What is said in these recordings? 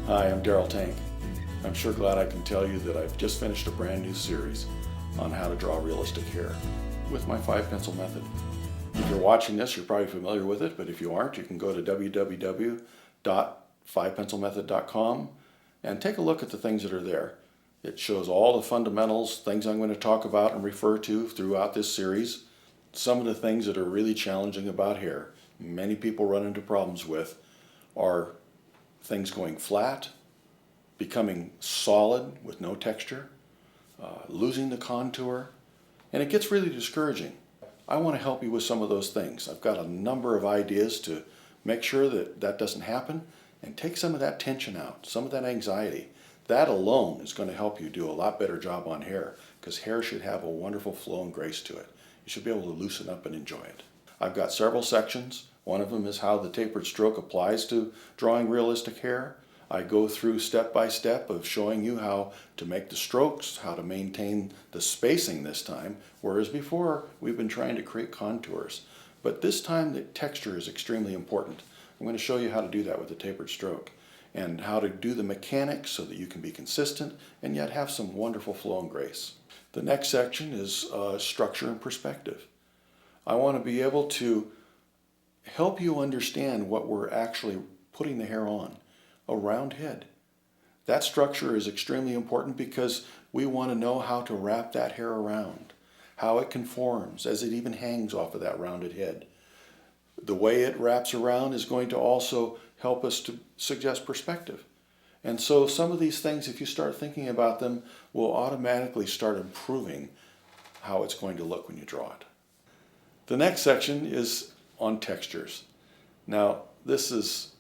Hi, I'm Darrel Tank. I'm sure glad I can tell you that I've just finished a brand new series on how to draw realistic hair with my 5-pencil method. If you're watching this, you're probably familiar with it, but if you aren't, you can go to www.5pencilmethod.com and take a look at the things that are there. It shows all the fundamentals, things I'm going to talk about and refer to throughout this series. Some of the things that are really challenging about hair, many people run into problems with, are things going flat, becoming solid with no texture, losing the contour, and it gets really discouraging. I want to help you with some of those things. I've got a number of ideas to make sure that that doesn't happen and take some of that tension out, some of that anxiety. That alone is going to help you do a lot better job on hair, because hair should have a wonderful flow and grace to it. You should be able to loosen up and enjoy it. I've got several sections. One of them is how the tapered stroke applies to drawing realistic hair. I go through step by step of showing you how to make the strokes, how to maintain the spacing this time, whereas before we've been trying to create contours. But this time the texture is extremely important. I'm going to show you how to do that with the tapered stroke and how to do the mechanics so that you can be consistent and yet have some wonderful flow and grace. The next section is structure and perspective. I want to be able to help you understand what we're actually putting the hair on, a round head. That structure is extremely important because we want to know how to wrap that hair around, how it conforms as it even hangs off of that rounded head. The way it wraps around is going to also help us to suggest perspective. And so some of these things, if you start thinking about them, will automatically start improving how it's going to look when you draw it. The next section is on textures. Now, this is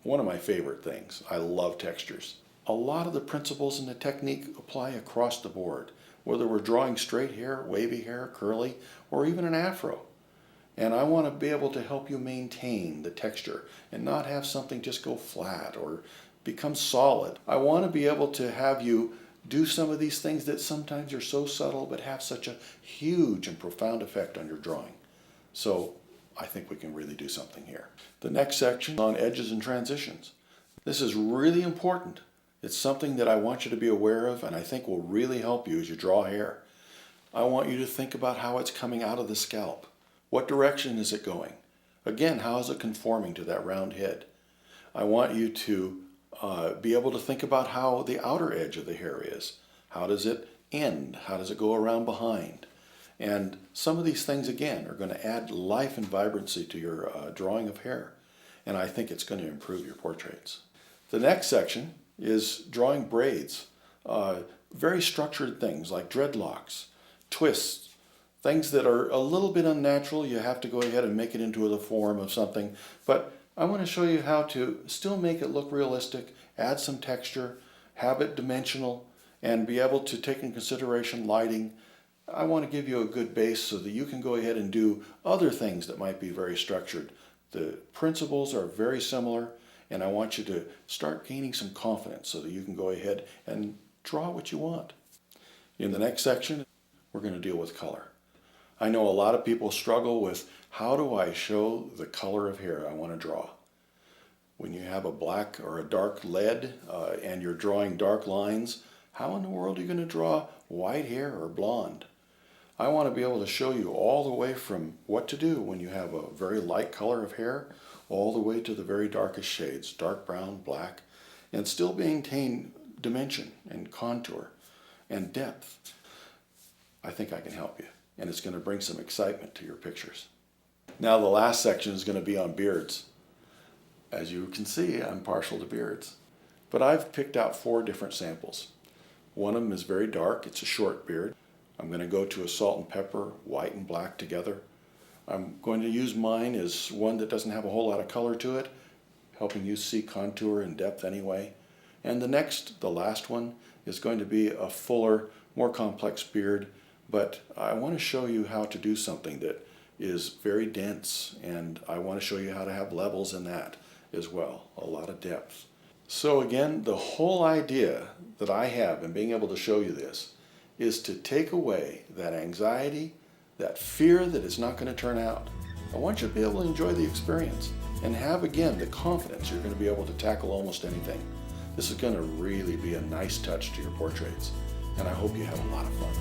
one of my favorite things. I love textures. A lot of the principles and the technique apply across the board, whether we're drawing straight hair, wavy hair, curly, or even an afro. And I want to be able to help you maintain the texture and not have something just go flat or become solid. I want to be able to have you do some of these things that sometimes are so subtle but have such a huge and profound effect on your drawing. So I think we can really do something here. The next section on edges and transitions. This is really important. It's something that I want you to be aware of and I think will really help you as you draw hair. I want you to think about how it's coming out of the scalp. What direction is it going? Again, how is it conforming to that round head? I want you to be able to think about how the outer edge of the hair is. How does it end? How does it go around behind? And some of these things, again, are going to add life and vibrancy to your drawing of hair. And I think it's going to improve your portraits. The next section is drawing braids. Very structured things like dreadlocks, twists, things that are a little bit unnatural. You have to go ahead and make it into the form of something. But I want to show you how to still make it look realistic, add some texture, have it dimensional, and be able to take in consideration lighting. I want to give you a good base so that you can go ahead and do other things that might be very structured. The principles are very similar, and I want you to start gaining some confidence so that you can go ahead and draw what you want. In the next section, we're going to deal with color. I know a lot of people struggle with how do I show the color of hair I want to draw. When you have a black or a dark lead and you're drawing dark lines, how in the world are you going to draw white hair or blonde? I want to be able to show you all the way from what to do when you have a very light color of hair all the way to the very darkest shades, dark brown, black, and still maintain dimension and contour and depth. I think I can help you, and it's going to bring some excitement to your pictures. Now the last section is going to be on beards. As you can see, I'm partial to beards, but I've picked out 4 different samples. One of them is very dark, it's a short beard. I'm going to go to a salt and pepper, white and black together. I'm going to use mine as one that doesn't have a whole lot of color to it, helping you see contour and depth anyway. And the last one, is going to be a fuller, more complex beard, but I want to show you how to do something that is very dense, and I want to show you how to have levels in that as well, a lot of depth. So again, the whole idea that I have in being able to show you this is to take away that anxiety, that fear that it's not going to turn out. I want you to be able to enjoy the experience and have, again, the confidence you're going to be able to tackle almost anything. This is going to really be a nice touch to your portraits, and I hope you have a lot of fun.